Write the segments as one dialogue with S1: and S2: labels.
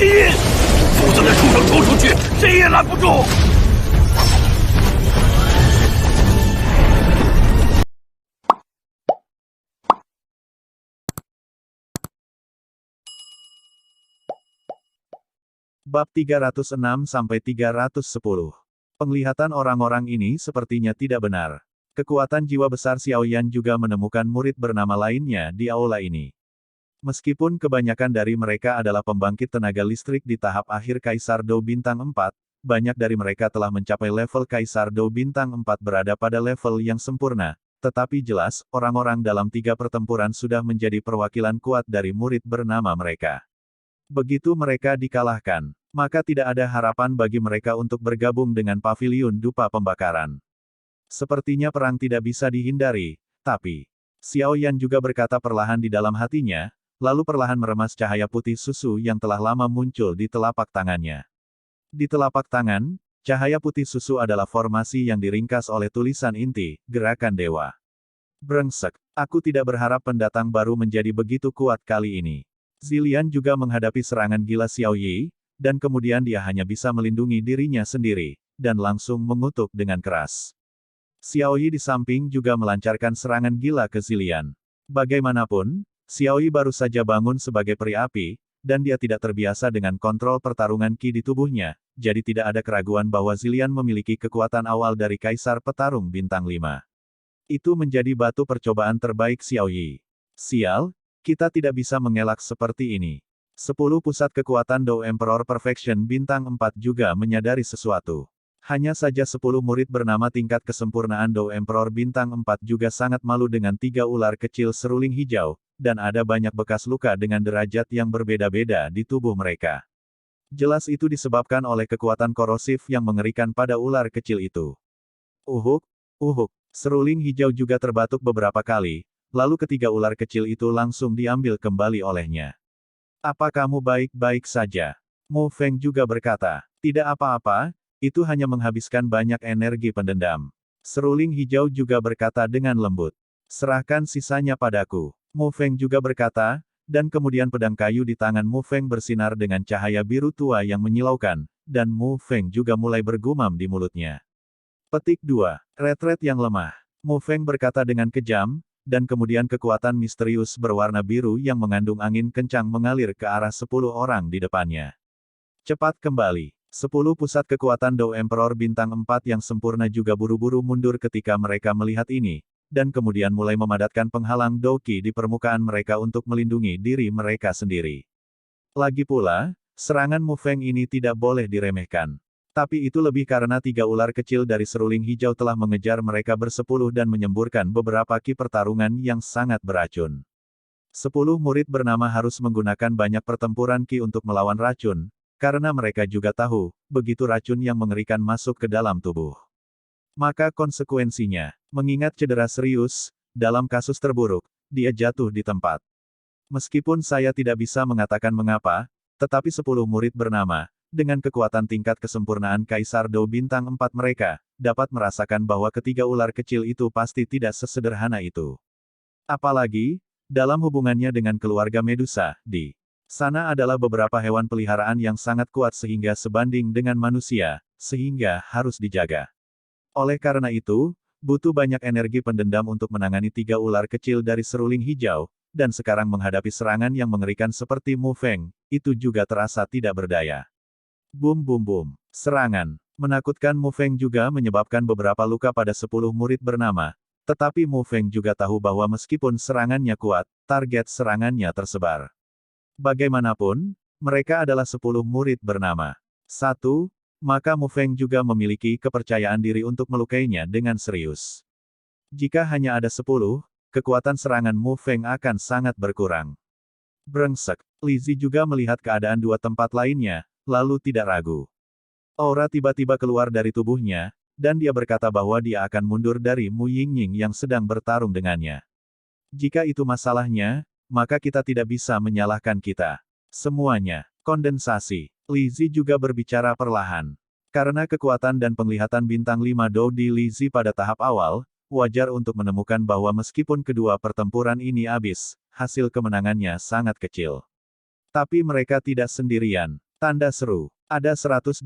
S1: 音，否则那畜生冲出去，谁也拦不住。
S2: Bab 306-310. Penglihatan orang-orang ini sepertinya tidak benar. Kekuatan jiwa besar Xiaoyan juga menemukan murid bernama lainnya di aula ini. Meskipun kebanyakan dari mereka adalah pembangkit tenaga listrik di tahap akhir Kaisar Dou Bintang 4, banyak dari mereka telah mencapai level Kaisar Dou Bintang 4 berada pada level yang sempurna. Tetapi jelas, orang-orang dalam 3 pertempuran sudah menjadi perwakilan kuat dari murid bernama mereka. Begitu mereka dikalahkan, maka tidak ada harapan bagi mereka untuk bergabung dengan paviliun dupa pembakaran. Sepertinya perang tidak bisa dihindari, tapi Xiaoyan juga berkata perlahan di dalam hatinya, lalu perlahan meremas cahaya putih susu yang telah lama muncul di telapak tangannya. Di telapak tangan, cahaya putih susu adalah formasi yang diringkas oleh tulisan inti, Gerakan Dewa. Brengsek, aku tidak berharap pendatang baru menjadi begitu kuat kali ini. Zilian juga menghadapi serangan gila Xiao Yi, dan kemudian dia hanya bisa melindungi dirinya sendiri, dan langsung mengutuk dengan keras. Xiao Yi di samping juga melancarkan serangan gila ke Zilian. Bagaimanapun, Xiao Yi baru saja bangun sebagai peri api, dan dia tidak terbiasa dengan kontrol pertarungan Qi di tubuhnya, jadi tidak ada keraguan bahwa Zilian memiliki kekuatan awal dari Kaisar Petarung Bintang 5. Itu menjadi batu percobaan terbaik Xiao Yi. Sial, kita tidak bisa mengelak seperti ini. 10 pusat kekuatan Dou Emperor Perfection Bintang 4 juga menyadari sesuatu. Hanya saja 10 murid bernama tingkat kesempurnaan Dou Emperor Bintang 4 juga sangat malu dengan 3 ular kecil seruling hijau, dan ada banyak bekas luka dengan derajat yang berbeda-beda di tubuh mereka. Jelas itu disebabkan oleh kekuatan korosif yang mengerikan pada ular kecil itu. Uhuk, uhuk, seruling hijau juga terbatuk beberapa kali, lalu ketiga ular kecil itu langsung diambil kembali olehnya. Apa kamu baik-baik saja? Mu Feng juga berkata, tidak apa-apa, itu hanya menghabiskan banyak energi pendendam. Seruling hijau juga berkata dengan lembut. Serahkan sisanya padaku. Mu Feng juga berkata, dan kemudian pedang kayu di tangan Mu Feng bersinar dengan cahaya biru tua yang menyilaukan, dan Mu Feng juga mulai bergumam di mulutnya. Petik 2. Retret yang lemah. Mu Feng berkata dengan kejam, dan kemudian kekuatan misterius berwarna biru yang mengandung angin kencang mengalir ke arah 10 orang di depannya. Cepat kembali. 10 pusat kekuatan Dou Emperor Bintang 4 yang sempurna juga buru-buru mundur ketika mereka melihat ini, dan kemudian mulai memadatkan penghalang Dou Qi di permukaan mereka untuk melindungi diri mereka sendiri. Lagi pula, serangan Mu Feng ini tidak boleh diremehkan. Tapi itu lebih karena 3 ular kecil dari seruling hijau telah mengejar mereka bersepuluh dan menyemburkan beberapa ki pertarungan yang sangat beracun. 10 murid bernama harus menggunakan banyak pertempuran ki untuk melawan racun, karena mereka juga tahu, begitu racun yang mengerikan masuk ke dalam tubuh. Maka konsekuensinya, mengingat cedera serius, dalam kasus terburuk, dia jatuh di tempat. Meskipun saya tidak bisa mengatakan mengapa, tetapi 10 murid bernama, dengan kekuatan tingkat kesempurnaan Kaisar Dou Bintang 4 mereka, dapat merasakan bahwa ketiga ular kecil itu pasti tidak sesederhana itu. Apalagi, dalam hubungannya dengan keluarga Medusa, di sana adalah beberapa hewan peliharaan yang sangat kuat sehingga sebanding dengan manusia, sehingga harus dijaga. Oleh karena itu, butuh banyak energi pendendam untuk menangani 3 ular kecil dari seruling hijau, dan sekarang menghadapi serangan yang mengerikan seperti Mu Feng, itu juga terasa tidak berdaya. Bum bum bum. Serangan menakutkan Mu Feng juga menyebabkan beberapa luka pada 10 murid bernama, tetapi Mu Feng juga tahu bahwa meskipun serangannya kuat, target serangannya tersebar. Bagaimanapun, mereka adalah 10 murid bernama. 1. Maka Mu Feng juga memiliki kepercayaan diri untuk melukainya dengan serius. Jika hanya ada 10, kekuatan serangan Mu Feng akan sangat berkurang. Brengsek. Li Zi juga melihat keadaan 2 tempat lainnya, lalu tidak ragu. Aura tiba-tiba keluar dari tubuhnya, dan dia berkata bahwa dia akan mundur dari Mu Yingying yang sedang bertarung dengannya. Jika itu masalahnya, maka kita tidak bisa menyalahkan kita. Semuanya. Kondensasi. Li Zi juga berbicara perlahan. Karena kekuatan dan penglihatan bintang 5 Dou di Li Zi pada tahap awal, wajar untuk menemukan bahwa meskipun kedua pertempuran ini habis, hasil kemenangannya sangat kecil. Tapi mereka tidak sendirian. Tanda seru. Ada 128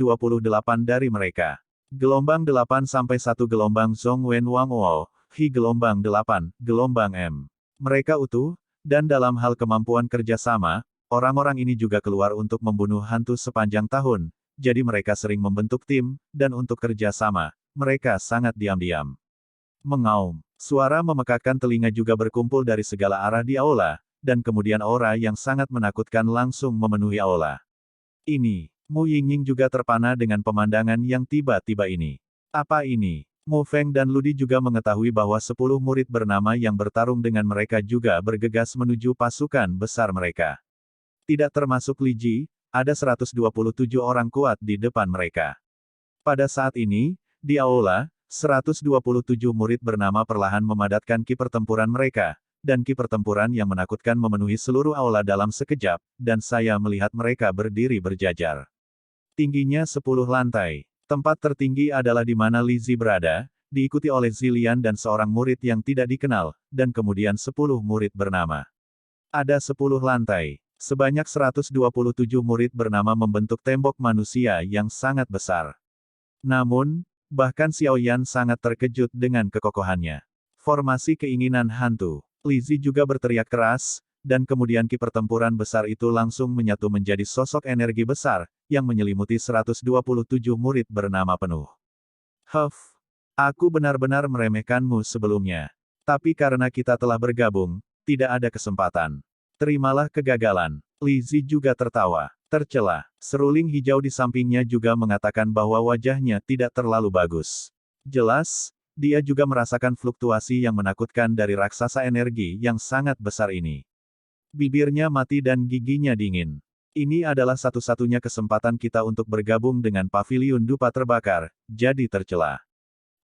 S2: dari mereka. Gelombang 8 sampai 1 gelombang Zhongwen Wangwo, Hi gelombang 8, gelombang M. Mereka utuh, dan dalam hal kemampuan kerjasama, orang-orang ini juga keluar untuk membunuh hantu sepanjang tahun, jadi mereka sering membentuk tim, dan untuk kerjasama, mereka sangat diam-diam. Mengaum. Suara memekakkan telinga juga berkumpul dari segala arah di aula, dan kemudian aura yang sangat menakutkan langsung memenuhi aula. Ini, Mu Yingying juga terpana dengan pemandangan yang tiba-tiba ini. Apa ini? Mu Feng dan Ludi juga mengetahui bahwa 10 murid bernama yang bertarung dengan mereka juga bergegas menuju pasukan besar mereka. Tidak termasuk Li Ji, ada 127 orang kuat di depan mereka. Pada saat ini, di aula, 127 murid bernama perlahan memadatkan ki pertempuran mereka, dan ki pertempuran yang menakutkan memenuhi seluruh aula dalam sekejap, dan saya melihat mereka berdiri berjajar. Tingginya 10 lantai. Tempat tertinggi adalah di mana Li Zi berada, diikuti oleh Zilian dan seorang murid yang tidak dikenal, dan kemudian 10 murid bernama. Ada 10 lantai. Sebanyak 127 murid bernama membentuk tembok manusia yang sangat besar. Namun, bahkan Xiao Yan sangat terkejut dengan kekokohannya. Formasi keinginan hantu. Li Zi juga berteriak keras, dan kemudian ki pertempuran besar itu langsung menyatu menjadi sosok energi besar, yang menyelimuti 127 murid bernama penuh. Huff, aku benar-benar meremehkanmu sebelumnya. Tapi karena kita telah bergabung, tidak ada kesempatan. Terimalah kegagalan. Li Zi juga tertawa, tercela. Seruling hijau di sampingnya juga mengatakan bahwa wajahnya tidak terlalu bagus. Jelas, dia juga merasakan fluktuasi yang menakutkan dari raksasa energi yang sangat besar ini. Bibirnya mati dan giginya dingin. Ini adalah satu-satunya kesempatan kita untuk bergabung dengan Paviliun Dupa Terbakar, jadi tercela.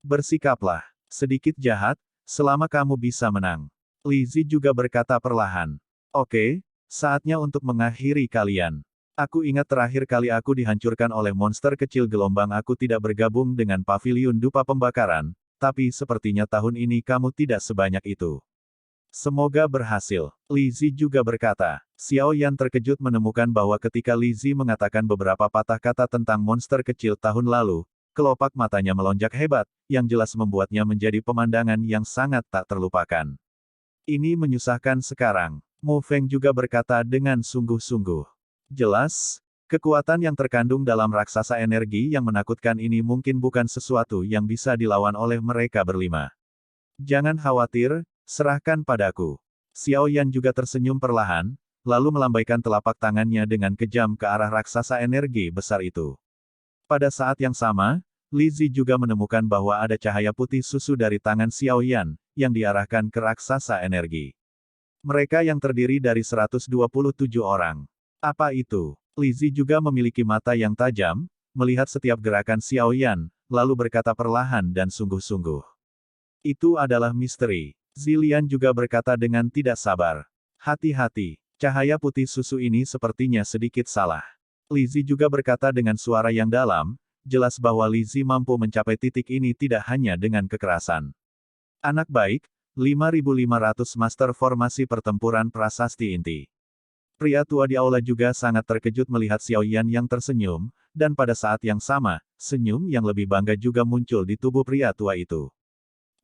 S2: Bersikaplah sedikit jahat, selama kamu bisa menang. Li Zi juga berkata perlahan. Oke, saatnya untuk mengakhiri kalian. Aku ingat terakhir kali aku dihancurkan oleh monster kecil gelombang aku tidak bergabung dengan Paviliun Dupa Pembakaran, tapi sepertinya tahun ini kamu tidak sebanyak itu. Semoga berhasil. Li Zi juga berkata. Xiao Yan terkejut menemukan bahwa ketika Li Zi mengatakan beberapa patah kata tentang monster kecil tahun lalu, kelopak matanya melonjak hebat, yang jelas membuatnya menjadi pemandangan yang sangat tak terlupakan. Ini menyusahkan sekarang. Mu Feng juga berkata dengan sungguh-sungguh. Jelas, kekuatan yang terkandung dalam raksasa energi yang menakutkan ini mungkin bukan sesuatu yang bisa dilawan oleh mereka berlima. Jangan khawatir, serahkan padaku. Xiao Yan juga tersenyum perlahan, lalu melambaikan telapak tangannya dengan kejam ke arah raksasa energi besar itu. Pada saat yang sama, Li Zi juga menemukan bahwa ada cahaya putih susu dari tangan Xiao Yan, yang diarahkan ke raksasa energi. Mereka yang terdiri dari 127 orang. Apa itu? Li Zi juga memiliki mata yang tajam, melihat setiap gerakan Xiao Yan, lalu berkata perlahan dan sungguh-sungguh. Itu adalah misteri. Zilian juga berkata dengan tidak sabar. Hati-hati, cahaya putih susu ini sepertinya sedikit salah. Li Zi juga berkata dengan suara yang dalam, jelas bahwa Li Zi mampu mencapai titik ini tidak hanya dengan kekerasan. Anak baik, 5.500 Master Formasi Pertempuran Prasasti Inti. Pria tua di aula juga sangat terkejut melihat Xiao Yan yang tersenyum, dan pada saat yang sama, senyum yang lebih bangga juga muncul di tubuh pria tua itu.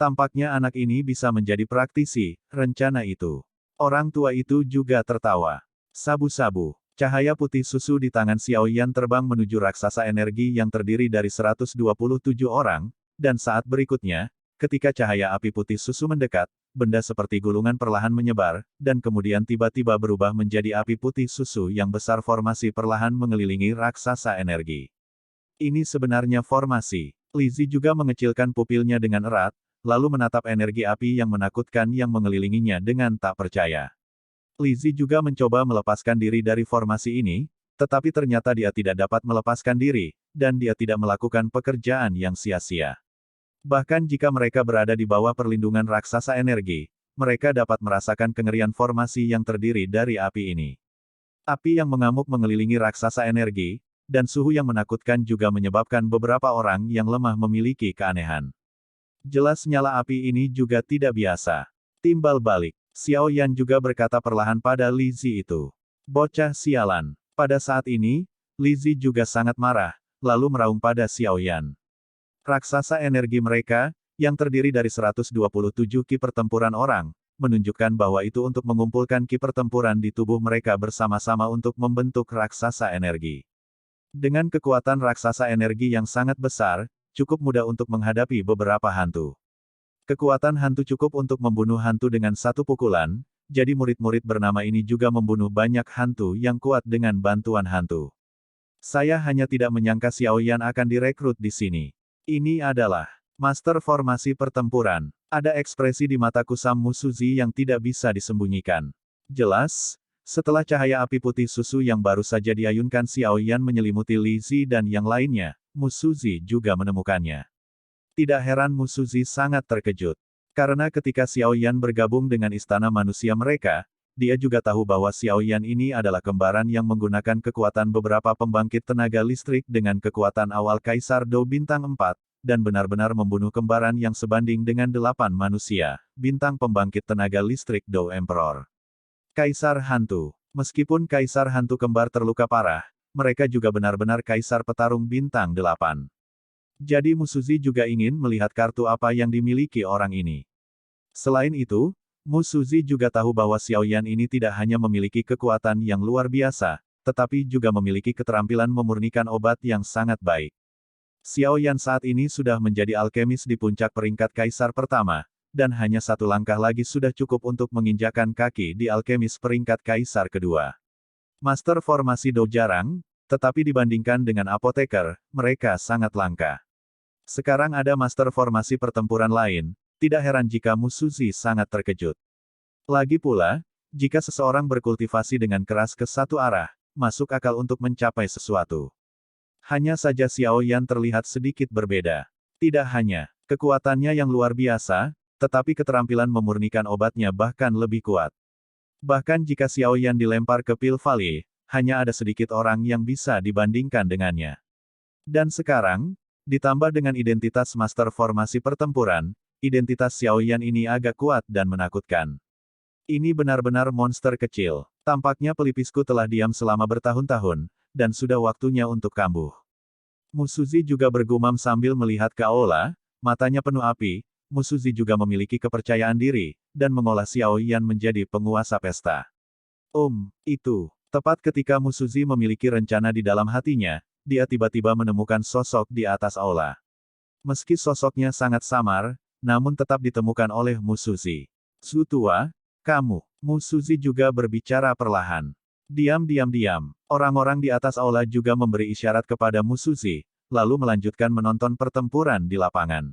S2: Tampaknya anak ini bisa menjadi praktisi, rencana itu. Orang tua itu juga tertawa. Sabu-sabu, cahaya putih susu di tangan Xiao Yan terbang menuju raksasa energi yang terdiri dari 127 orang, dan saat berikutnya, ketika cahaya api putih susu mendekat, benda seperti gulungan perlahan menyebar, dan kemudian tiba-tiba berubah menjadi api putih susu yang besar formasi perlahan mengelilingi raksasa energi. Ini sebenarnya formasi. Li Zi juga mengecilkan pupilnya dengan erat, lalu menatap energi api yang menakutkan yang mengelilinginya dengan tak percaya. Li Zi juga mencoba melepaskan diri dari formasi ini, tetapi ternyata dia tidak dapat melepaskan diri, dan dia tidak melakukan pekerjaan yang sia-sia. Bahkan jika mereka berada di bawah perlindungan raksasa energi, mereka dapat merasakan kengerian formasi yang terdiri dari api ini. Api yang mengamuk mengelilingi raksasa energi, dan suhu yang menakutkan juga menyebabkan beberapa orang yang lemah memiliki keanehan. Jelas nyala api ini juga tidak biasa. Timbal balik, Xiao Yan juga berkata perlahan pada Li Zi itu. Bocah sialan. Pada saat ini, Li Zi juga sangat marah, lalu meraung pada Xiao Yan. Raksasa energi mereka, yang terdiri dari 127 ki pertempuran orang, menunjukkan bahwa itu untuk mengumpulkan ki pertempuran di tubuh mereka bersama-sama untuk membentuk raksasa energi. Dengan kekuatan raksasa energi yang sangat besar, cukup mudah untuk menghadapi beberapa hantu. Kekuatan hantu cukup untuk membunuh hantu dengan satu pukulan, jadi murid-murid bernama ini juga membunuh banyak hantu yang kuat dengan bantuan hantu. Saya hanya tidak menyangka Xiao Yan akan direkrut di sini. Ini adalah Master Formasi Pertempuran. Ada ekspresi di mata kusam Musuzi yang tidak bisa disembunyikan. Jelas, setelah cahaya api putih susu yang baru saja diayunkan Xiao Yan menyelimuti Li Zi dan yang lainnya, Musuzi juga menemukannya. Tidak heran Musuzi sangat terkejut. Karena ketika Xiao Yan bergabung dengan istana manusia mereka, dia juga tahu bahwa Xiao Yan ini adalah kembaran yang menggunakan kekuatan beberapa pembangkit tenaga listrik dengan kekuatan awal Kaisar Dou Bintang 4, dan benar-benar membunuh kembaran yang sebanding dengan 8 manusia, bintang pembangkit tenaga listrik Dou Emperor. Kaisar Hantu. Meskipun Kaisar Hantu kembar terluka parah, mereka juga benar-benar Kaisar Petarung Bintang 8. Jadi Musuzi juga ingin melihat kartu apa yang dimiliki orang ini. Selain itu, Musuzi juga tahu bahwa Xiao Yan ini tidak hanya memiliki kekuatan yang luar biasa, tetapi juga memiliki keterampilan memurnikan obat yang sangat baik. Xiao Yan saat ini sudah menjadi alkemis di puncak peringkat Kaisar pertama, dan hanya satu langkah lagi sudah cukup untuk menginjakan kaki di alkemis peringkat Kaisar kedua. Master Formasi Do jarang, tetapi dibandingkan dengan apoteker, mereka sangat langka. Sekarang ada Master Formasi Pertempuran lain, tidak heran jika Musuzi sangat terkejut. Lagi pula, jika seseorang berkultivasi dengan keras ke satu arah, masuk akal untuk mencapai sesuatu. Hanya saja Xiao Yan terlihat sedikit berbeda. Tidak hanya kekuatannya yang luar biasa, tetapi keterampilan memurnikan obatnya bahkan lebih kuat. Bahkan jika Xiao Yan dilempar ke Pil Valley, hanya ada sedikit orang yang bisa dibandingkan dengannya. Dan sekarang, ditambah dengan identitas Master Formasi Pertempuran, identitas Xiao Yan ini agak kuat dan menakutkan. Ini benar-benar monster kecil. Tampaknya pelipisku telah diam selama bertahun-tahun, dan sudah waktunya untuk kambuh. Musuzi juga bergumam sambil melihat ke aula, matanya penuh api. Musuzi juga memiliki kepercayaan diri, dan mengolah Xiao Yan menjadi penguasa pesta. Itu. Tepat ketika Musuzi memiliki rencana di dalam hatinya, dia tiba-tiba menemukan sosok di atas aula. Meski sosoknya sangat samar, namun tetap ditemukan oleh Musuzi. Su tua, kamu. Musuzi juga berbicara perlahan. Diam. Orang-orang di atas aula juga memberi isyarat kepada Musuzi, lalu melanjutkan menonton pertempuran di lapangan.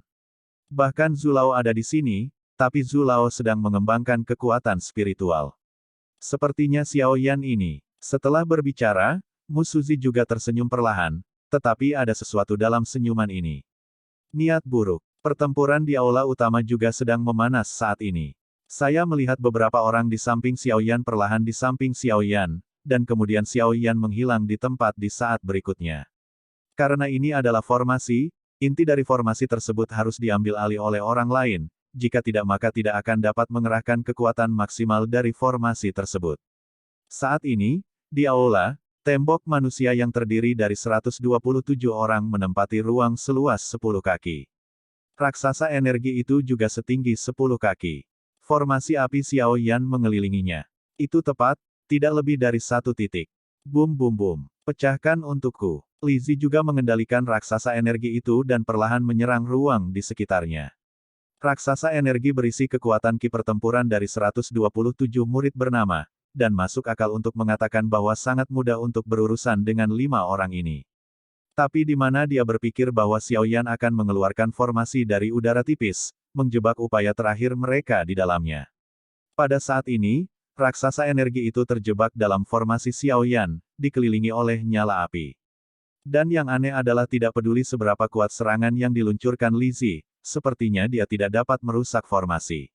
S2: Bahkan Zulao ada di sini, tapi Zulao sedang mengembangkan kekuatan spiritual. Sepertinya Xiao Yan ini. Setelah berbicara, Musuzi juga tersenyum perlahan, tetapi ada sesuatu dalam senyuman ini. Niat buruk. Pertempuran di aula utama juga sedang memanas saat ini. Saya melihat beberapa orang di samping Xiao Yan perlahan di samping Xiao Yan, dan kemudian Xiao Yan menghilang di tempat di saat berikutnya. Karena ini adalah formasi, inti dari formasi tersebut harus diambil alih oleh orang lain, jika tidak maka tidak akan dapat mengerahkan kekuatan maksimal dari formasi tersebut. Saat ini, di aula, tembok manusia yang terdiri dari 127 orang menempati ruang seluas 10 kaki. Raksasa energi itu juga setinggi 10 kaki. Formasi api Xiao Yan mengelilinginya. Itu tepat, tidak lebih dari 1 titik. Bum. Pecahkan untukku. Li Zi juga mengendalikan raksasa energi itu dan perlahan menyerang ruang di sekitarnya. Raksasa energi berisi kekuatan ki pertempuran dari 127 murid bernama, dan masuk akal untuk mengatakan bahwa sangat mudah untuk berurusan dengan 5 orang ini. Tapi di mana dia berpikir bahwa Xiao Yan akan mengeluarkan formasi dari udara tipis, menjebak upaya terakhir mereka di dalamnya. Pada saat ini, raksasa energi itu terjebak dalam formasi Xiao Yan, dikelilingi oleh nyala api. Dan yang aneh adalah tidak peduli seberapa kuat serangan yang diluncurkan Li Zi, sepertinya dia tidak dapat merusak formasi.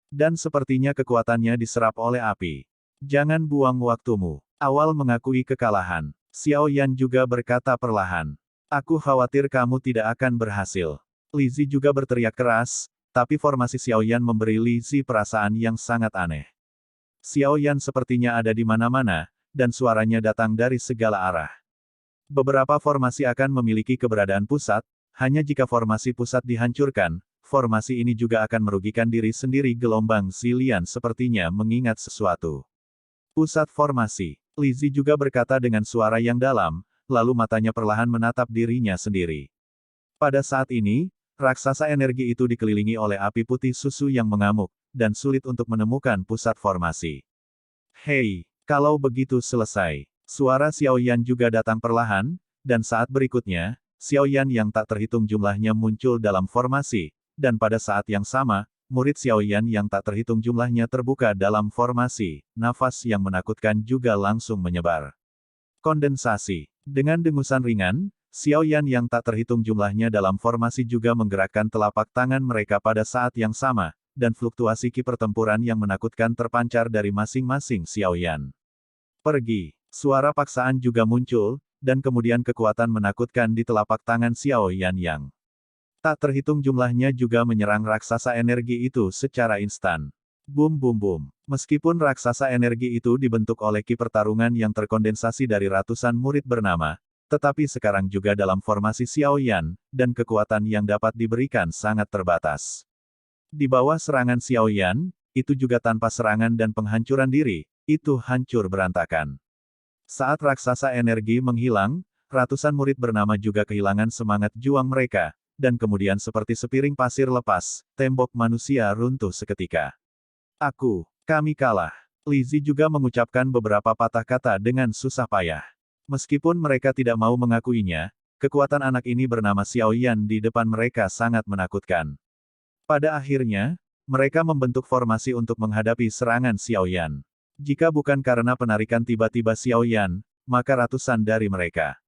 S2: Dan sepertinya kekuatannya diserap oleh api. Jangan buang waktumu. Awal mengakui kekalahan. Xiao Yan juga berkata perlahan. Aku khawatir kamu tidak akan berhasil. Li Zi juga berteriak keras, tapi formasi Xiao Yan memberi Li Zi perasaan yang sangat aneh. Xiao Yan sepertinya ada di mana-mana, dan suaranya datang dari segala arah. Beberapa formasi akan memiliki keberadaan pusat, hanya jika formasi pusat dihancurkan, formasi ini juga akan merugikan diri sendiri. Gelombang Zillian sepertinya mengingat sesuatu. Pusat formasi. Lizzie juga berkata dengan suara yang dalam, lalu matanya perlahan menatap dirinya sendiri. Pada saat ini, raksasa energi itu dikelilingi oleh api putih susu yang mengamuk, dan sulit untuk menemukan pusat formasi. Hei, kalau begitu selesai. Suara Xiaoyan juga datang perlahan, dan saat berikutnya, Xiaoyan yang tak terhitung jumlahnya muncul dalam formasi, dan pada saat yang sama, murid Xiaoyan yang tak terhitung jumlahnya terbuka dalam formasi. Nafas yang menakutkan juga langsung menyebar. Kondensasi. Dengan dengusan ringan, Xiaoyan yang tak terhitung jumlahnya dalam formasi juga menggerakkan telapak tangan mereka pada saat yang sama, dan fluktuasi ki pertempuran yang menakutkan terpancar dari masing-masing Xiaoyan. Pergi. Suara paksaan juga muncul, dan kemudian kekuatan menakutkan di telapak tangan Xiaoyan yang tak terhitung jumlahnya juga menyerang raksasa energi itu secara instan. Bum bum bum. Meskipun raksasa energi itu dibentuk oleh ki pertarungan yang terkondensasi dari ratusan murid bernama, tetapi sekarang juga dalam formasi Xiaoyan, dan kekuatan yang dapat diberikan sangat terbatas. Di bawah serangan Xiaoyan, itu juga tanpa serangan dan penghancuran diri, itu hancur berantakan. Saat raksasa energi menghilang, ratusan murid bernama juga kehilangan semangat juang mereka, dan kemudian seperti sepiring pasir lepas, tembok manusia runtuh seketika. Kami kalah. Lizzie juga mengucapkan beberapa patah kata dengan susah payah. Meskipun mereka tidak mau mengakuinya, kekuatan anak ini bernama Xiaoyan di depan mereka sangat menakutkan. Pada akhirnya, mereka membentuk formasi untuk menghadapi serangan Xiaoyan. Jika bukan karena penarikan tiba-tiba Xiaoyan, maka ratusan dari mereka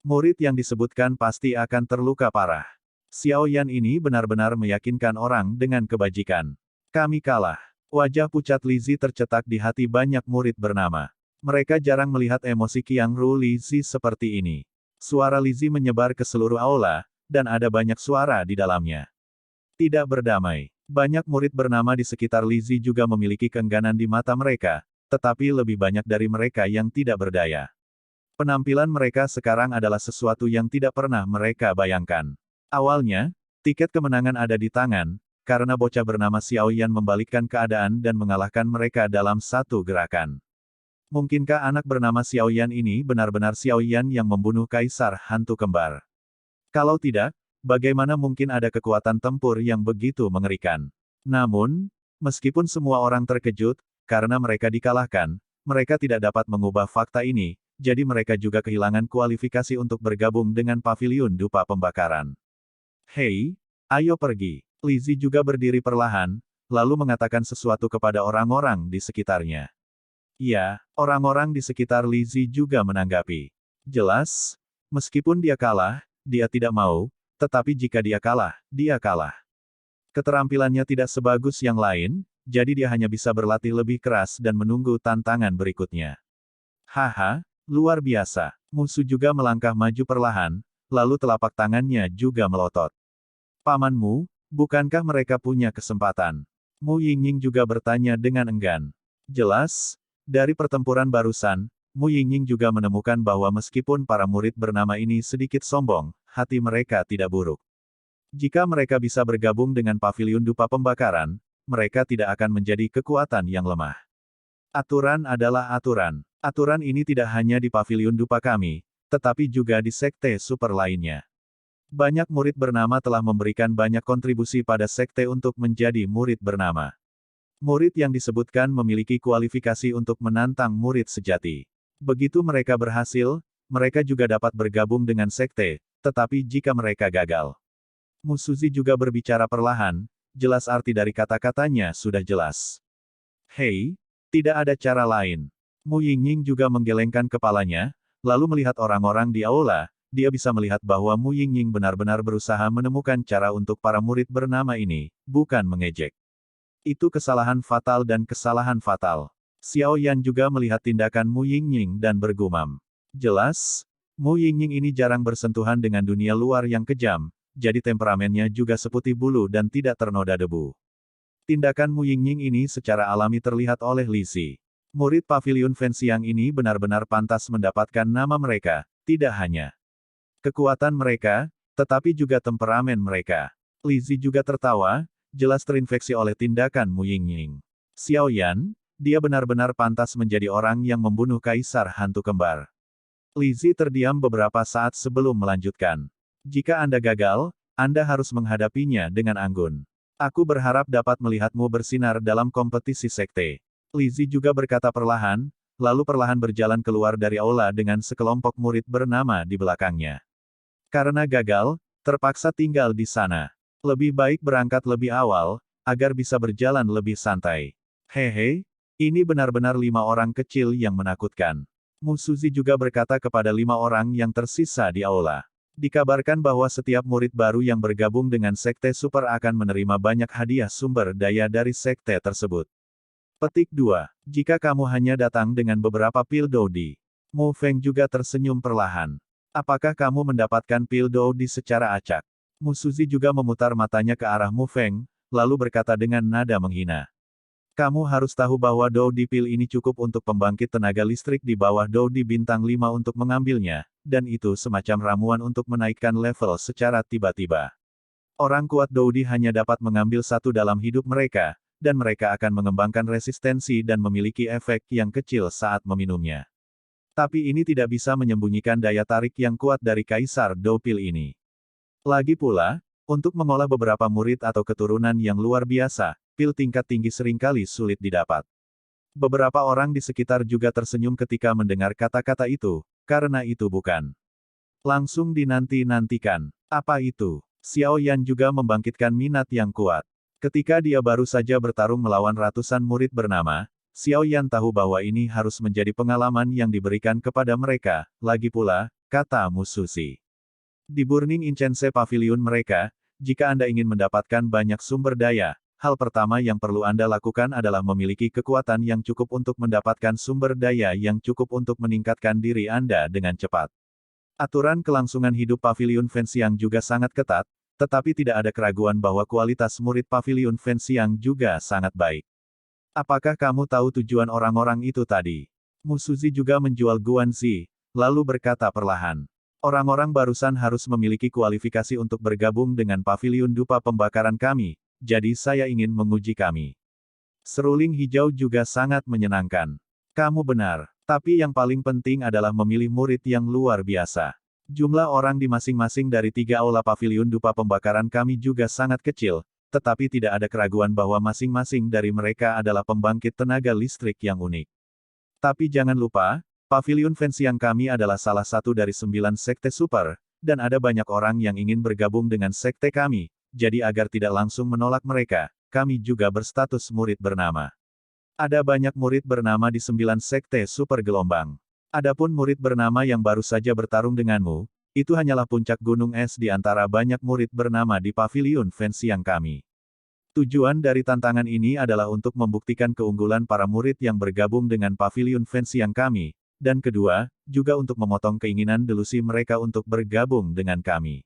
S2: murid yang disebutkan pasti akan terluka parah. Xiaoyan ini benar-benar meyakinkan orang dengan kebajikan. Kami kalah. Wajah pucat Lizzie tercetak di hati banyak murid bernama. Mereka jarang melihat emosi Qiang Ru Lizzie seperti ini. Suara Lizzie menyebar ke seluruh aula, dan ada banyak suara di dalamnya. Tidak berdamai. Banyak murid bernama di sekitar Lizzie juga memiliki keengganan di mata mereka, tetapi lebih banyak dari mereka yang tidak berdaya. Penampilan mereka sekarang adalah sesuatu yang tidak pernah mereka bayangkan. Awalnya, tiket kemenangan ada di tangan, karena bocah bernama Xiaoyan membalikkan keadaan dan mengalahkan mereka dalam satu gerakan. Mungkinkah anak bernama Xiaoyan ini benar-benar Xiaoyan yang membunuh Kaisar Hantu Kembar? Kalau tidak, bagaimana mungkin ada kekuatan tempur yang begitu mengerikan? Namun, meskipun semua orang terkejut, karena mereka dikalahkan, mereka tidak dapat mengubah fakta ini, jadi mereka juga kehilangan kualifikasi untuk bergabung dengan Paviliun Dupa Pembakaran. Hei, ayo pergi. Lizzie juga berdiri perlahan, lalu mengatakan sesuatu kepada orang-orang di sekitarnya. Ya, orang-orang di sekitar Lizzie juga menanggapi. Jelas, meskipun dia kalah, dia tidak mau, tetapi jika dia kalah, dia kalah. Keterampilannya tidak sebagus yang lain, jadi dia hanya bisa berlatih lebih keras dan menunggu tantangan berikutnya. Haha, luar biasa. Musuh juga melangkah maju perlahan, lalu telapak tangannya juga melotot. Pamanmu, bukankah mereka punya kesempatan? Mu Yingying juga bertanya dengan enggan. Jelas, dari pertempuran barusan, Mu Yingying juga menemukan bahwa meskipun para murid bernama ini sedikit sombong, hati mereka tidak buruk. Jika mereka bisa bergabung dengan Paviliun Dupa Pembakaran, mereka tidak akan menjadi kekuatan yang lemah. Aturan adalah aturan. Aturan ini tidak hanya di Paviliun Dupa kami, tetapi juga di sekte super lainnya. Banyak murid bernama telah memberikan banyak kontribusi pada sekte untuk menjadi murid bernama. Murid yang disebutkan memiliki kualifikasi untuk menantang murid sejati. Begitu mereka berhasil, mereka juga dapat bergabung dengan sekte, tetapi jika mereka gagal. Musuzi juga berbicara perlahan, jelas arti dari kata-katanya sudah jelas. Hei, tidak ada cara lain. Mu Yingying juga menggelengkan kepalanya, lalu melihat orang-orang di aula, dia bisa melihat bahwa Mu Yingying benar-benar berusaha menemukan cara untuk para murid bernama ini, bukan mengejek. Itu kesalahan fatal dan kesalahan fatal. Xiao Yan juga melihat tindakan Mu Yingying dan bergumam. Jelas, Mu Yingying ini jarang bersentuhan dengan dunia luar yang kejam, jadi temperamennya juga seputih bulu dan tidak ternoda debu. Tindakan Mu Yingying ini secara alami terlihat oleh Lizzie. Murid Paviliun Fenxiang ini benar-benar pantas mendapatkan nama mereka, tidak hanya kekuatan mereka, tetapi juga temperamen mereka. Lizzie juga tertawa, jelas terinfeksi oleh tindakan Mu Yingying. Xiao Yan, dia benar-benar pantas menjadi orang yang membunuh Kaisar Hantu Kembar. Lizzie terdiam beberapa saat sebelum melanjutkan. Jika Anda gagal, Anda harus menghadapinya dengan anggun. Aku berharap dapat melihatmu bersinar dalam kompetisi sekte. Lizzie juga berkata perlahan, lalu perlahan berjalan keluar dari aula dengan sekelompok murid bernama di belakangnya. Karena gagal, terpaksa tinggal di sana. Lebih baik berangkat lebih awal, agar bisa berjalan lebih santai. Hehe, ini benar-benar 5 orang kecil yang menakutkan. Mu Suzy juga berkata kepada 5 orang yang tersisa di aula. Dikabarkan bahwa setiap murid baru yang bergabung dengan Sekte Super akan menerima banyak hadiah sumber daya dari sekte tersebut. Petik 2. Jika kamu hanya datang dengan beberapa pil Doudi. Mu Feng juga tersenyum perlahan. Apakah kamu mendapatkan pil Doudi secara acak? Mu Suzy juga memutar matanya ke arah Mu Feng, lalu berkata dengan nada menghina. Kamu harus tahu bahwa Doudi pil ini cukup untuk pembangkit tenaga listrik di bawah Doudi bintang 5 untuk mengambilnya, dan itu semacam ramuan untuk menaikkan level secara tiba-tiba. Orang kuat Doudi hanya dapat mengambil satu dalam hidup mereka, dan mereka akan mengembangkan resistensi dan memiliki efek yang kecil saat meminumnya. Tapi ini tidak bisa menyembunyikan daya tarik yang kuat dari Kaisar Dou pil ini. Lagi pula, untuk mengolah beberapa murid atau keturunan yang luar biasa, pil tingkat tinggi seringkali sulit didapat. Beberapa orang di sekitar juga tersenyum ketika mendengar kata-kata itu, karena itu bukan langsung dinanti-nantikan. Apa itu? Xiao Yan juga membangkitkan minat yang kuat. Ketika dia baru saja bertarung melawan ratusan murid bernama, Xiao Yan tahu bahwa ini harus menjadi pengalaman yang diberikan kepada mereka, lagi pula, kata Mu Suzy. Di Burning Incense Pavilion mereka, jika Anda ingin mendapatkan banyak sumber daya, hal pertama yang perlu Anda lakukan adalah memiliki kekuatan yang cukup untuk mendapatkan sumber daya yang cukup untuk meningkatkan diri Anda dengan cepat. Aturan kelangsungan hidup Pavilion Fenxiang juga sangat ketat, tetapi tidak ada keraguan bahwa kualitas murid Pavilion Fenxiang juga sangat baik. Apakah kamu tahu tujuan orang-orang itu tadi? Mu Suzy juga menjual Guanzi, lalu berkata perlahan. Orang-orang barusan harus memiliki kualifikasi untuk bergabung dengan Pavilion Dupa Pembakaran kami, jadi saya ingin menguji kami. Seruling hijau juga sangat menyenangkan. Kamu benar, tapi yang paling penting adalah memilih murid yang luar biasa. Jumlah orang di masing-masing dari 3 aula Pavilion Dupa Pembakaran kami juga sangat kecil, tetapi tidak ada keraguan bahwa masing-masing dari mereka adalah pembangkit tenaga listrik yang unik. Tapi jangan lupa, Pavilion Fenxiang kami adalah salah satu dari 9 sekte super, dan ada banyak orang yang ingin bergabung dengan sekte kami, jadi agar tidak langsung menolak mereka, kami juga berstatus murid bernama. Ada banyak murid bernama di 9 sekte super gelombang. Adapun murid bernama yang baru saja bertarung denganmu, itu hanyalah puncak gunung es di antara banyak murid bernama di Pavilion Fenxiang kami. Tujuan dari tantangan ini adalah untuk membuktikan keunggulan para murid yang bergabung dengan Pavilion Fenxiang kami, dan kedua, juga untuk memotong keinginan delusi mereka untuk bergabung dengan kami.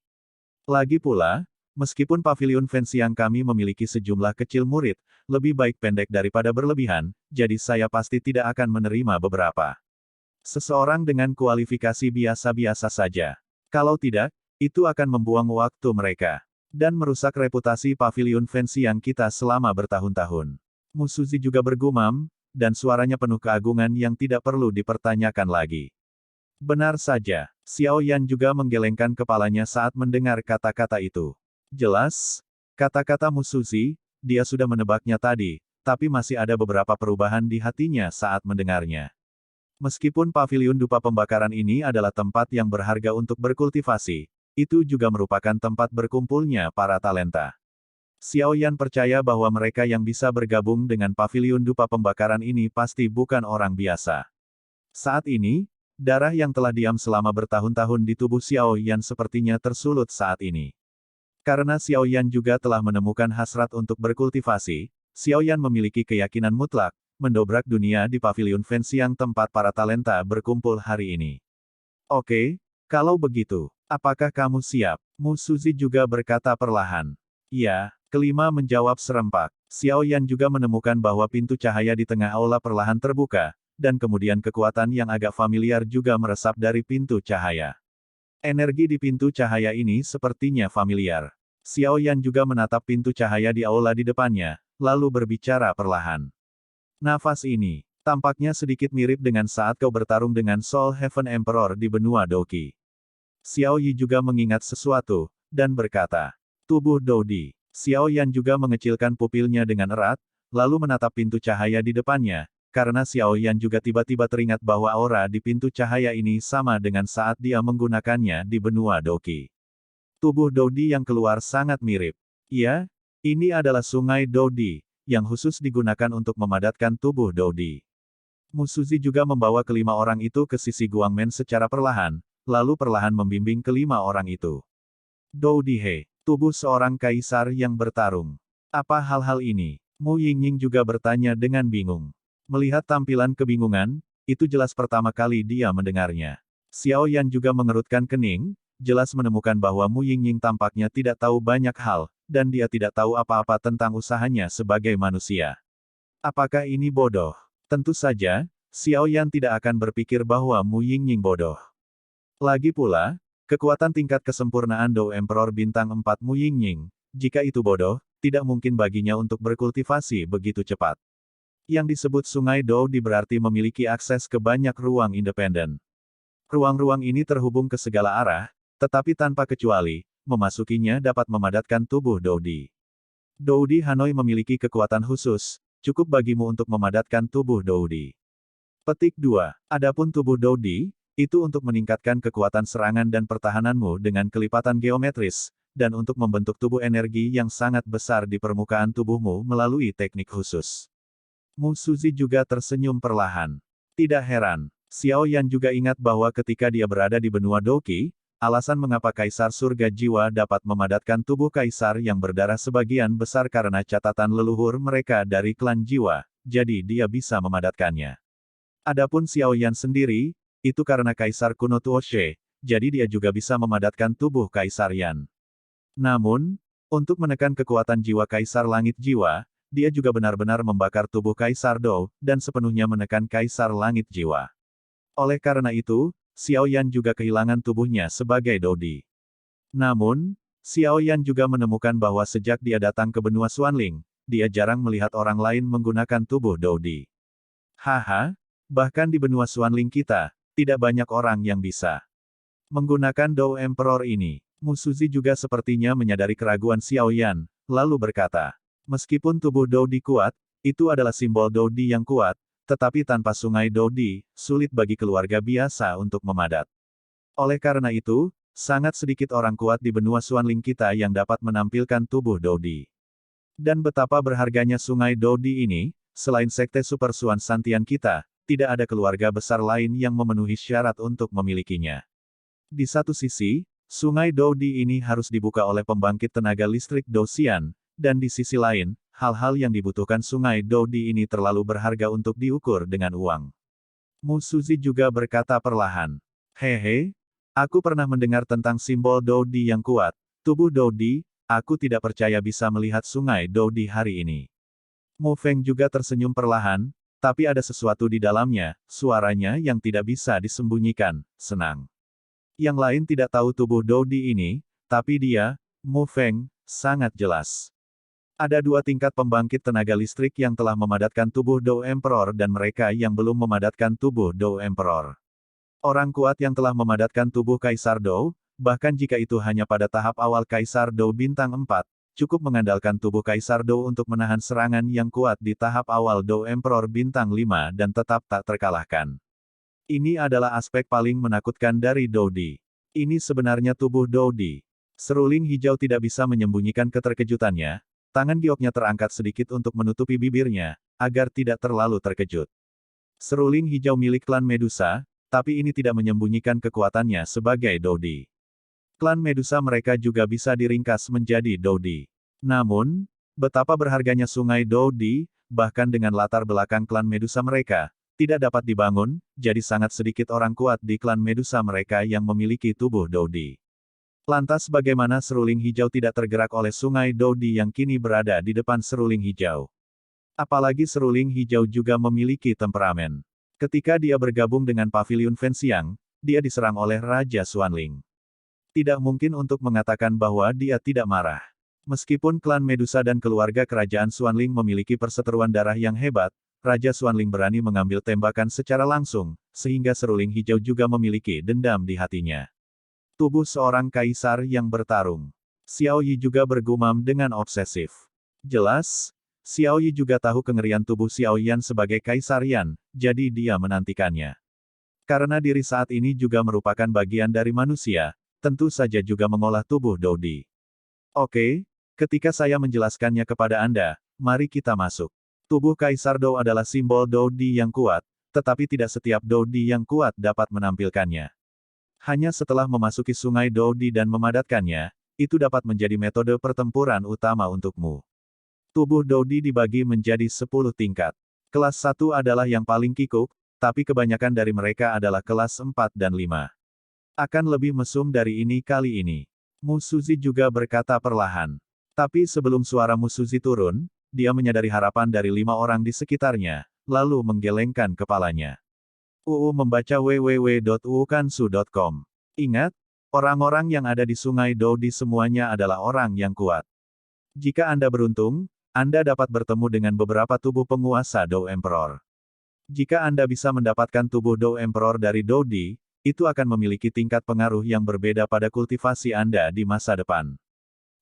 S2: Lagi pula, meskipun Pavilion Fenxiang kami memiliki sejumlah kecil murid, lebih baik pendek daripada berlebihan, jadi saya pasti tidak akan menerima beberapa. Seseorang dengan kualifikasi biasa-biasa saja. Kalau tidak, itu akan membuang waktu mereka. Dan merusak reputasi Pavilion Fenxiang kita selama bertahun-tahun. Mu Suzy juga bergumam, dan suaranya penuh keagungan yang tidak perlu dipertanyakan lagi. Benar saja, Xiao Yan juga menggelengkan kepalanya saat mendengar kata-kata itu. Jelas, kata-kata Mu Suzy, dia sudah menebaknya tadi, tapi masih ada beberapa perubahan di hatinya saat mendengarnya. Meskipun Pavilion Dupa Pembakaran ini adalah tempat yang berharga untuk berkultivasi, itu juga merupakan tempat berkumpulnya para talenta. Xiao Yan percaya bahwa mereka yang bisa bergabung dengan Pavilion Dupa Pembakaran ini pasti bukan orang biasa. Saat ini, darah yang telah diam selama bertahun-tahun di tubuh Xiao Yan sepertinya tersulut saat ini. Karena Xiao Yan juga telah menemukan hasrat untuk berkultivasi, Xiao Yan memiliki keyakinan mutlak, mendobrak dunia di Pavilion Fenxiang tempat para talenta berkumpul hari ini. Oke, kalau begitu, apakah kamu siap? Mu Suzy juga berkata perlahan. Ya. Kelima menjawab serempak. Xiao Yan juga menemukan bahwa pintu cahaya di tengah aula perlahan terbuka, dan kemudian kekuatan yang agak familiar juga meresap dari pintu cahaya. Energi di pintu cahaya ini sepertinya familiar. Xiao Yan juga menatap pintu cahaya di aula di depannya, lalu berbicara perlahan. Nafas ini, tampaknya sedikit mirip dengan saat kau bertarung dengan Soul Heaven Emperor di benua Douqi. Xiao Yi juga mengingat sesuatu, dan berkata, tubuh Doudi. Xiao Yan juga mengecilkan pupilnya dengan erat, lalu menatap pintu cahaya di depannya, karena Xiao Yan juga tiba-tiba teringat bahwa aura di pintu cahaya ini sama dengan saat dia menggunakannya di benua Douqi. Tubuh Doudi yang keluar sangat mirip. Ya, ini adalah sungai Doudi, yang khusus digunakan untuk memadatkan tubuh Doudi. Musuzi juga membawa kelima orang itu ke sisi Guangmen secara perlahan, lalu perlahan membimbing kelima orang itu. Doudi He. Tubuh seorang kaisar yang bertarung. Apa hal-hal ini? Mu Yingying juga bertanya dengan bingung. Melihat tampilan kebingungan, itu jelas pertama kali dia mendengarnya. Xiao Yan juga mengerutkan kening, jelas menemukan bahwa Mu Yingying tampaknya tidak tahu banyak hal, dan dia tidak tahu apa-apa tentang usahanya sebagai manusia. Apakah ini bodoh? Tentu saja, Xiao Yan tidak akan berpikir bahwa Mu Yingying bodoh. Lagi pula, kekuatan tingkat kesempurnaan Dou Emperor Bintang 4 Mu Yingying, jika itu bodoh, tidak mungkin baginya untuk berkultivasi begitu cepat. Yang disebut Sungai Doudi berarti memiliki akses ke banyak ruang independen. Ruang-ruang ini terhubung ke segala arah, tetapi tanpa kecuali, memasukinya dapat memadatkan tubuh Doudi. Doudi Hanoi memiliki kekuatan khusus, cukup bagimu untuk memadatkan tubuh Doudi. Petik 2. Adapun tubuh Doudi, itu untuk meningkatkan kekuatan serangan dan pertahananmu dengan kelipatan geometris, dan untuk membentuk tubuh energi yang sangat besar di permukaan tubuhmu melalui teknik khusus. Mu Suzi juga tersenyum perlahan. Tidak heran, Xiao Yan juga ingat bahwa ketika dia berada di benua Douqi, alasan mengapa Kaisar Surga Jiwa dapat memadatkan tubuh Kaisar yang berdarah sebagian besar karena catatan leluhur mereka dari klan jiwa, jadi dia bisa memadatkannya. Adapun Xiao Yan sendiri, itu karena Kaisar kuno Tuoshe, jadi dia juga bisa memadatkan tubuh Kaisar Yan. Namun, untuk menekan kekuatan jiwa Kaisar Langit Jiwa, dia juga benar-benar membakar tubuh Kaisar Dou, dan sepenuhnya menekan Kaisar Langit Jiwa. Oleh karena itu, Xiao Yan juga kehilangan tubuhnya sebagai Doudi. Namun, Xiao Yan juga menemukan bahwa sejak dia datang ke benua Xuanling, dia jarang melihat orang lain menggunakan tubuh Doudi. Haha, bahkan di benua Xuanling kita, tidak banyak orang yang bisa menggunakan Dou Emperor ini. Mu Suzi juga sepertinya menyadari keraguan Xiao Yan, lalu berkata, meskipun tubuh Doudi kuat, itu adalah simbol Doudi yang kuat, tetapi tanpa sungai Doudi, sulit bagi keluarga biasa untuk memadat. Oleh karena itu, sangat sedikit orang kuat di benua Xuanling kita yang dapat menampilkan tubuh Doudi. Dan betapa berharganya sungai Doudi ini, selain Sekte Super Xuan Santian kita, tidak ada keluarga besar lain yang memenuhi syarat untuk memilikinya. Di satu sisi, sungai Doudi ini harus dibuka oleh pembangkit tenaga listrik Douxian, dan di sisi lain, hal-hal yang dibutuhkan sungai Doudi ini terlalu berharga untuk diukur dengan uang. Mu Suzi juga berkata perlahan, hehe, aku pernah mendengar tentang simbol Doudi yang kuat, tubuh Doudi, aku tidak percaya bisa melihat sungai Doudi hari ini. Mu Feng juga tersenyum perlahan, tapi ada sesuatu di dalamnya, suaranya yang tidak bisa disembunyikan, senang. Yang lain tidak tahu tubuh Doudi ini, tapi dia, Mu Feng, sangat jelas. Ada dua tingkat pembangkit tenaga listrik yang telah memadatkan tubuh Dou Emperor dan mereka yang belum memadatkan tubuh Dou Emperor. Orang kuat yang telah memadatkan tubuh Kaisar Dou, bahkan jika itu hanya pada tahap awal Kaisar Dou Bintang 4, cukup mengandalkan tubuh Kaisar Dou untuk menahan serangan yang kuat di tahap awal Dou Emperor Bintang 5 dan tetap tak terkalahkan. Ini adalah aspek paling menakutkan dari Doudi. Ini sebenarnya tubuh Doudi. Seruling hijau tidak bisa menyembunyikan keterkejutannya, tangan gioknya terangkat sedikit untuk menutupi bibirnya, agar tidak terlalu terkejut. Seruling hijau milik klan Medusa, tapi ini tidak menyembunyikan kekuatannya sebagai Doudi. Klan Medusa mereka juga bisa diringkas menjadi Doudi. Namun, betapa berharganya sungai Doudi, bahkan dengan latar belakang klan Medusa mereka, tidak dapat dibangun, jadi sangat sedikit orang kuat di klan Medusa mereka yang memiliki tubuh Doudi. Lantas bagaimana seruling hijau tidak tergerak oleh sungai Doudi yang kini berada di depan seruling hijau? Apalagi seruling hijau juga memiliki temperamen. Ketika dia bergabung dengan Paviliun Fenxiang, dia diserang oleh Raja Xuanling. Tidak mungkin untuk mengatakan bahwa dia tidak marah. Meskipun klan Medusa dan keluarga kerajaan Xuanling memiliki perseteruan darah yang hebat, Raja Xuanling berani mengambil tembakan secara langsung, sehingga seruling hijau juga memiliki dendam di hatinya. Tubuh seorang kaisar yang bertarung. Xiao Yi juga bergumam dengan obsesif. Jelas, Xiao Yi juga tahu kengerian tubuh Xiao Yan sebagai kaisar Yan, jadi dia menantikannya. Karena diri saat ini juga merupakan bagian dari manusia, tentu saja juga mengolah tubuh Dou Di. Oke, ketika saya menjelaskannya kepada Anda, mari kita masuk. Tubuh Kaisar Dou adalah simbol Dou Di yang kuat, tetapi tidak setiap Dou Di yang kuat dapat menampilkannya. Hanya setelah memasuki sungai Dou Di dan memadatkannya, itu dapat menjadi metode pertempuran utama untukmu. Tubuh Dou Di dibagi menjadi 10 tingkat. Kelas 1 adalah yang paling kikuk, tapi kebanyakan dari mereka adalah kelas 4 dan 5. Akan lebih mesum dari ini kali ini. Mu Suzi juga berkata perlahan. Tapi sebelum suara Mu Suzi turun, dia menyadari harapan dari 5 orang di sekitarnya, lalu menggelengkan kepalanya. Membaca www.uukansu.com. Ingat, orang-orang yang ada di sungai Dou Di semuanya adalah orang yang kuat. Jika Anda beruntung, Anda dapat bertemu dengan beberapa tubuh penguasa Dou Emperor. Jika Anda bisa mendapatkan tubuh Dou Emperor dari Dou Di, itu akan memiliki tingkat pengaruh yang berbeda pada kultivasi Anda di masa depan.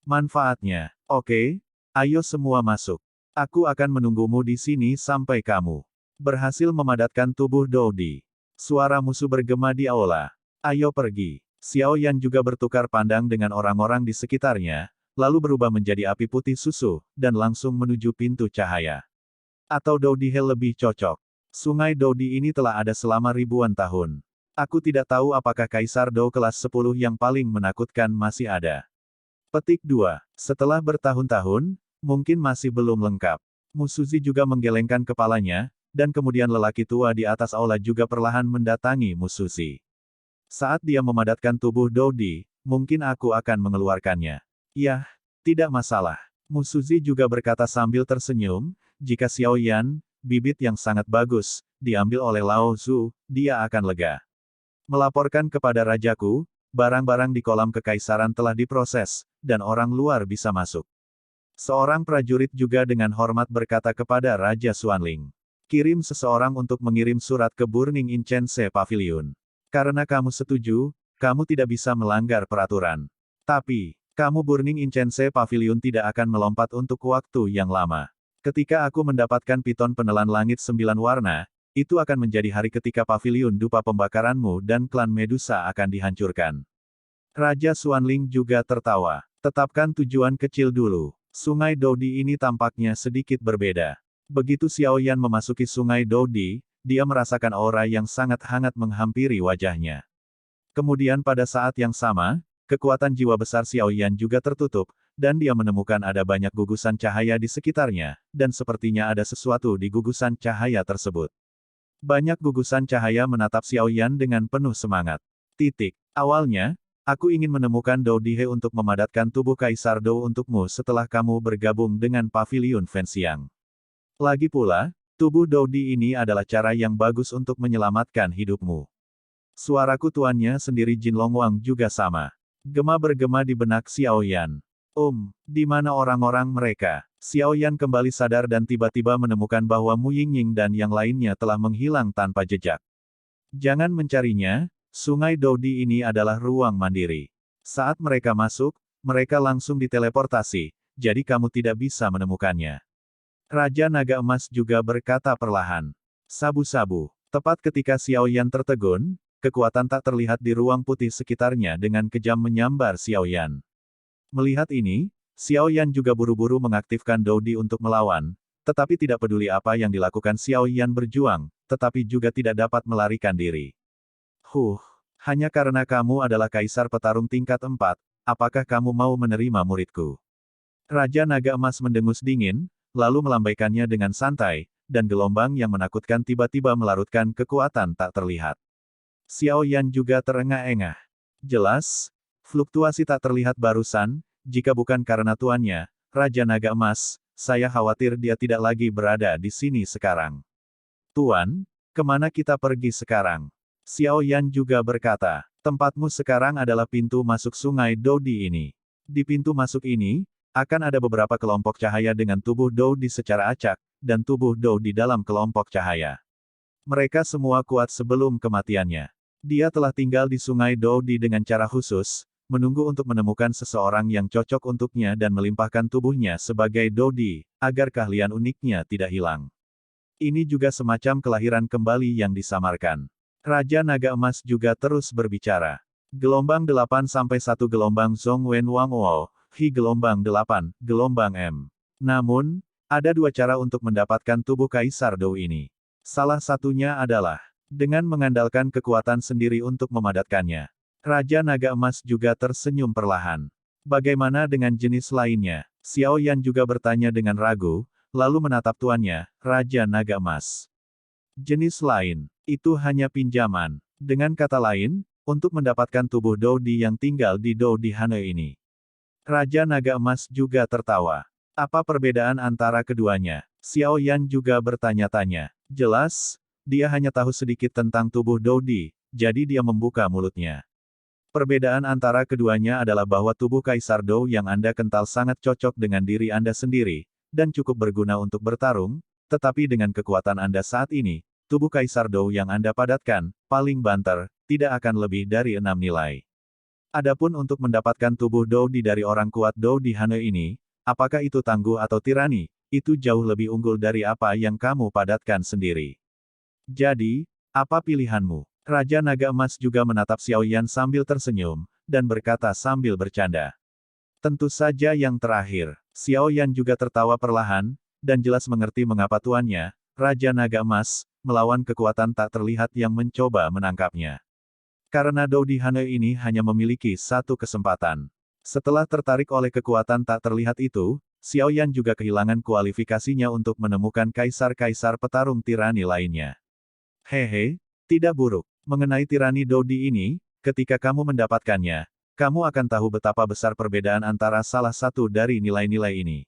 S2: Manfaatnya. Oke, ayo semua masuk. Aku akan menunggumu di sini sampai kamu berhasil memadatkan tubuh Dou Di. Suara musuh bergema di aula. Ayo pergi. Xiao Yan juga bertukar pandang dengan orang-orang di sekitarnya, lalu berubah menjadi api putih susu, dan langsung menuju pintu cahaya. Atau Dou Di Hell lebih cocok. Sungai Dou Di ini telah ada selama ribuan tahun. Aku tidak tahu apakah Kaisar Dou kelas 10 yang paling menakutkan masih ada. Petik 2. Setelah bertahun-tahun, mungkin masih belum lengkap. Mu Suzi juga menggelengkan kepalanya, dan kemudian lelaki tua di atas aula juga perlahan mendatangi Mu Suzi. Saat dia memadatkan tubuh Dou Di, mungkin aku akan mengeluarkannya. Yah, tidak masalah. Mu Suzi juga berkata sambil tersenyum, jika Xiao Yan, bibit yang sangat bagus, diambil oleh Lao Zhu, dia akan lega. Melaporkan kepada rajaku, barang-barang di kolam kekaisaran telah diproses, dan orang luar bisa masuk. Seorang prajurit juga dengan hormat berkata kepada Raja Xuanling. Kirim seseorang untuk mengirim surat ke Burning Incense Pavilion. Karena kamu setuju, kamu tidak bisa melanggar peraturan. Tapi, kamu Burning Incense Pavilion tidak akan melompat untuk waktu yang lama. Ketika aku mendapatkan piton penelan langit 9 warna, itu akan menjadi hari ketika paviliun dupa pembakaranmu dan klan Medusa akan dihancurkan. Raja Xuanling juga tertawa. Tetapkan tujuan kecil dulu. Sungai Dou Di ini tampaknya sedikit berbeda. Begitu Xiao Yan memasuki sungai Dou Di, dia merasakan aura yang sangat hangat menghampiri wajahnya. Kemudian pada saat yang sama, kekuatan jiwa besar Xiao Yan juga tertutup, dan dia menemukan ada banyak gugusan cahaya di sekitarnya, dan sepertinya ada sesuatu di gugusan cahaya tersebut. Banyak gugusan cahaya menatap Xiao Yan dengan penuh semangat. Awalnya, aku ingin menemukan Dou Di He untuk memadatkan tubuh Kaisar Dou untukmu setelah kamu bergabung dengan Paviliun Fenxiang. Lagi pula, tubuh Dou Di ini adalah cara yang bagus untuk menyelamatkan hidupmu. Suaraku tuannya sendiri Jin Longwang juga sama. Gema bergema di benak Xiao Yan. Di mana orang-orang mereka? Xiao Yan kembali sadar dan tiba-tiba menemukan bahwa Mu Yingying dan yang lainnya telah menghilang tanpa jejak. Jangan mencarinya, sungai Dou Di ini adalah ruang mandiri. Saat mereka masuk, mereka langsung diteleportasi, jadi kamu tidak bisa menemukannya. Raja Naga Emas juga berkata perlahan. Sabu-sabu. Tepat ketika Xiao Yan tertegun, kekuatan tak terlihat di ruang putih sekitarnya dengan kejam menyambar Xiao Yan. Melihat ini, Xiao Yan juga buru-buru mengaktifkan Dou Di untuk melawan, tetapi tidak peduli apa yang dilakukan Xiao Yan berjuang, tetapi juga tidak dapat melarikan diri. Hanya karena kamu adalah kaisar petarung tingkat 4, apakah kamu mau menerima muridku? Raja Naga Emas mendengus dingin, lalu melambaikannya dengan santai, dan gelombang yang menakutkan tiba-tiba melarutkan kekuatan tak terlihat. Xiao Yan juga terengah-engah. Jelas, fluktuasi tak terlihat barusan, jika bukan karena tuannya, Raja Naga Emas, saya khawatir dia tidak lagi berada di sini sekarang. Tuan, Kemana kita pergi sekarang? Xiao Yan juga berkata, tempatmu sekarang adalah pintu masuk sungai Dodi ini. Di pintu masuk ini, akan ada beberapa kelompok cahaya dengan tubuh Dodi secara acak, dan tubuh Dodi dalam kelompok cahaya. Mereka semua kuat sebelum kematiannya. Dia telah tinggal di sungai Dodi dengan cara khusus, menunggu untuk menemukan seseorang yang cocok untuknya dan melimpahkan tubuhnya sebagai Dodi, agar keahlian uniknya tidak hilang. Ini juga semacam kelahiran kembali yang disamarkan. Raja Naga Emas juga terus berbicara. Gelombang 8 sampai 1 gelombang Zhong Wen Wang Wo, Hi gelombang 8, gelombang M. Namun, ada dua cara untuk mendapatkan tubuh Kaisar Dou ini. Salah satunya adalah dengan mengandalkan kekuatan sendiri untuk memadatkannya. Raja Naga Emas juga tersenyum perlahan. Bagaimana dengan jenis lainnya? Xiao Yan juga bertanya dengan ragu, lalu menatap tuannya, Raja Naga Emas. Jenis lain, itu hanya pinjaman. Dengan kata lain, untuk mendapatkan tubuh Dodi yang tinggal di Dodi Hanoi ini. Raja Naga Emas juga tertawa. Apa perbedaan antara keduanya? Xiao Yan juga bertanya-tanya. Jelas, dia hanya tahu sedikit tentang tubuh Dodi, jadi dia membuka mulutnya. Perbedaan antara keduanya adalah bahwa tubuh Kaisar Dou yang Anda kental sangat cocok dengan diri Anda sendiri, dan cukup berguna untuk bertarung, tetapi dengan kekuatan Anda saat ini, tubuh Kaisar Dou yang Anda padatkan, paling banter, tidak akan lebih dari 6 nilai. Adapun untuk mendapatkan tubuh Dodi dari orang kuat Dou di Hanoi ini, apakah itu tangguh atau tirani, itu jauh lebih unggul dari apa yang kamu padatkan sendiri. Jadi, apa pilihanmu? Raja Naga Emas juga menatap Xiao Yan sambil tersenyum, dan berkata sambil bercanda. Tentu saja yang terakhir. Xiao Yan juga tertawa perlahan, dan jelas mengerti mengapa tuannya, Raja Naga Emas, melawan kekuatan tak terlihat yang mencoba menangkapnya. Karena Dou di Hanoi ini hanya memiliki satu kesempatan. Setelah tertarik oleh kekuatan tak terlihat itu, Xiao Yan juga kehilangan kualifikasinya untuk menemukan kaisar-kaisar petarung tirani lainnya. Hehe, tidak buruk. Mengenai tirani Dodi ini, ketika kamu mendapatkannya, kamu akan tahu betapa besar perbedaan antara salah satu dari nilai-nilai ini.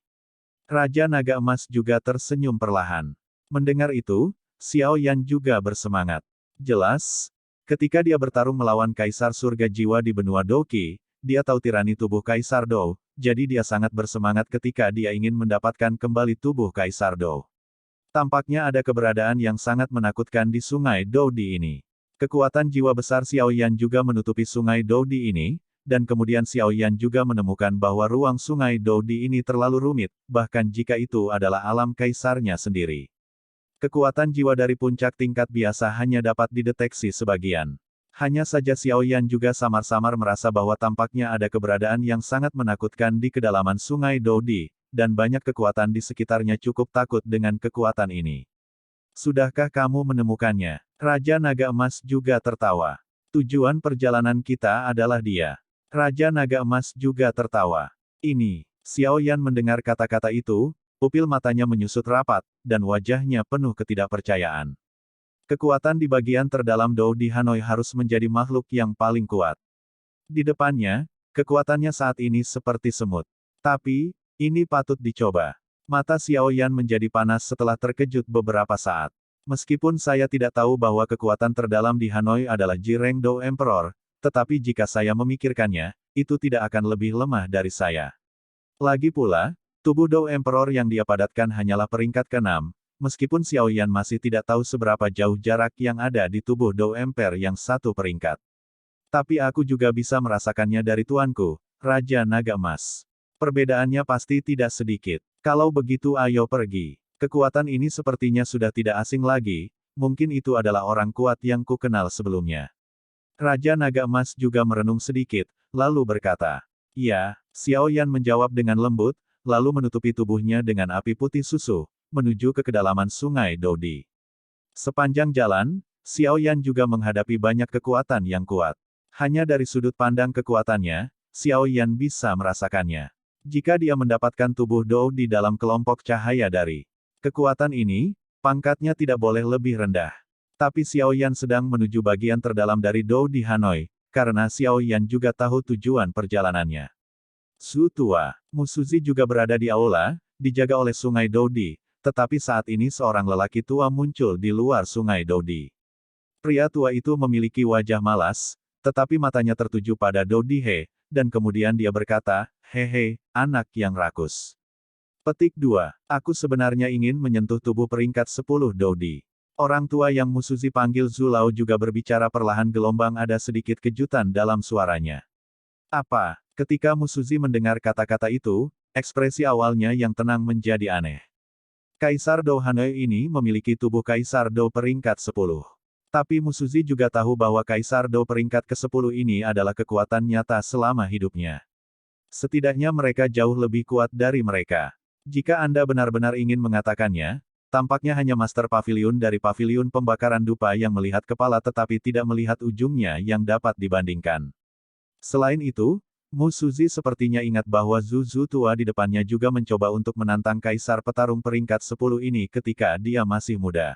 S2: Raja Naga Emas juga tersenyum perlahan. Mendengar itu, Xiao Yan juga bersemangat. Jelas, ketika dia bertarung melawan Kaisar Surga Jiwa di benua Doqi, dia tahu tirani tubuh Kaisar Dou, jadi dia sangat bersemangat ketika dia ingin mendapatkan kembali tubuh Kaisar Dou. Tampaknya ada keberadaan yang sangat menakutkan di sungai Dodi ini. Kekuatan jiwa besar Xiao Yan juga menutupi sungai Dodi ini, dan kemudian Xiao Yan juga menemukan bahwa ruang sungai Dodi ini terlalu rumit, bahkan jika itu adalah alam kaisarnya sendiri. Kekuatan jiwa dari puncak tingkat biasa hanya dapat dideteksi sebagian. Hanya saja Xiao Yan juga samar-samar merasa bahwa tampaknya ada keberadaan yang sangat menakutkan di kedalaman sungai Dodi, dan banyak kekuatan di sekitarnya cukup takut dengan kekuatan ini. Sudahkah kamu menemukannya? Raja Naga Emas juga tertawa. Tujuan perjalanan kita adalah dia. Raja Naga Emas juga tertawa. Ini, Xiao Yan mendengar kata-kata itu, pupil matanya menyusut rapat, dan wajahnya penuh ketidakpercayaan. Kekuatan di bagian terdalam Dou di Hanoi harus menjadi makhluk yang paling kuat. Di depannya, kekuatannya saat ini seperti semut. Tapi, ini patut dicoba. Mata Xiao Yan menjadi panas setelah terkejut beberapa saat. Meskipun saya tidak tahu bahwa kekuatan terdalam di Hanoi adalah Jireng Dou Emperor, tetapi jika saya memikirkannya, itu tidak akan lebih lemah dari saya. Lagi pula, tubuh Dou Emperor yang dia padatkan hanyalah peringkat ke-6, meskipun Xiao Yan masih tidak tahu seberapa jauh jarak yang ada di tubuh Dou Emperor yang satu peringkat. Tapi aku juga bisa merasakannya dari tuanku, Raja Naga Emas. Perbedaannya pasti tidak sedikit. Kalau begitu ayo pergi. Kekuatan ini sepertinya sudah tidak asing lagi, mungkin itu adalah orang kuat yang ku kenal sebelumnya. Raja Naga Emas juga merenung sedikit, lalu berkata, "Ya," Xiao Yan menjawab dengan lembut, lalu menutupi tubuhnya dengan api putih susu, menuju ke kedalaman sungai Dodi. Sepanjang jalan, Xiao Yan juga menghadapi banyak kekuatan yang kuat. Hanya dari sudut pandang kekuatannya, Xiao Yan bisa merasakannya. Jika dia mendapatkan tubuh Dou di dalam kelompok cahaya dari kekuatan ini, pangkatnya tidak boleh lebih rendah. Tapi Xiao Yan sedang menuju bagian terdalam dari Dou di Hanoi, karena Xiao Yan juga tahu tujuan perjalanannya. Su Tua, Musuzi juga berada di aula, dijaga oleh sungai Dodi, Tetapi saat ini seorang lelaki tua muncul di luar sungai Dodi. Pria tua itu memiliki wajah malas, tetapi matanya tertuju pada Dodi He, dan kemudian dia berkata, "Hehe, anak yang rakus." Petik 2. Aku sebenarnya ingin menyentuh tubuh peringkat 10 Dodi. Orang tua yang Musuzi panggil Zulao juga berbicara perlahan, gelombang ada sedikit kejutan dalam suaranya. Apa? Ketika Musuzi mendengar kata-kata itu, ekspresi awalnya yang tenang menjadi aneh. Kaisar Dou Hanoi ini memiliki tubuh Kaisar Dou peringkat 10. Tapi Musuzi juga tahu bahwa Kaisar Dou peringkat ke-10 ini adalah kekuatan nyata selama hidupnya. Setidaknya mereka jauh lebih kuat dari mereka. Jika Anda benar-benar ingin mengatakannya, tampaknya hanya Master Pavilion dari Pavilion Pembakaran Dupa yang melihat kepala tetapi tidak melihat ujungnya yang dapat dibandingkan. Selain itu, Musuzi sepertinya ingat bahwa Zuzu tua di depannya juga mencoba untuk menantang Kaisar Petarung peringkat 10 ini ketika dia masih muda.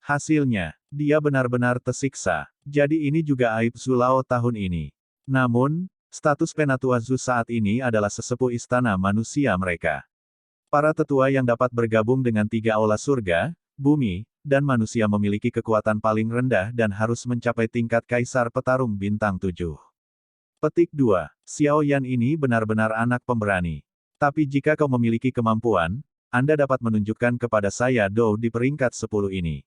S2: Hasilnya, dia benar-benar tersiksa. Jadi ini juga aib Zulao tahun ini. Namun, status Penatua Zu saat ini adalah sesepuh istana manusia mereka. Para tetua yang dapat bergabung dengan 3 aula surga, bumi, dan manusia memiliki kekuatan paling rendah dan harus mencapai tingkat Kaisar Petarung bintang 7. Petik 2. Xiao Yan ini benar-benar anak pemberani. Tapi jika kau memiliki kemampuan, Anda dapat menunjukkan kepada saya Dou di peringkat 10 ini.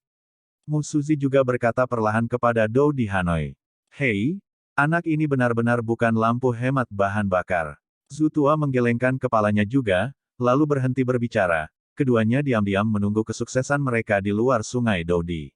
S2: Musuzi juga berkata perlahan kepada Dou di Hanoi. Hei, anak ini benar-benar bukan lampu hemat bahan bakar. Zu tua menggelengkan kepalanya juga, lalu berhenti berbicara. Keduanya diam-diam menunggu kesuksesan mereka di luar sungai Dodi.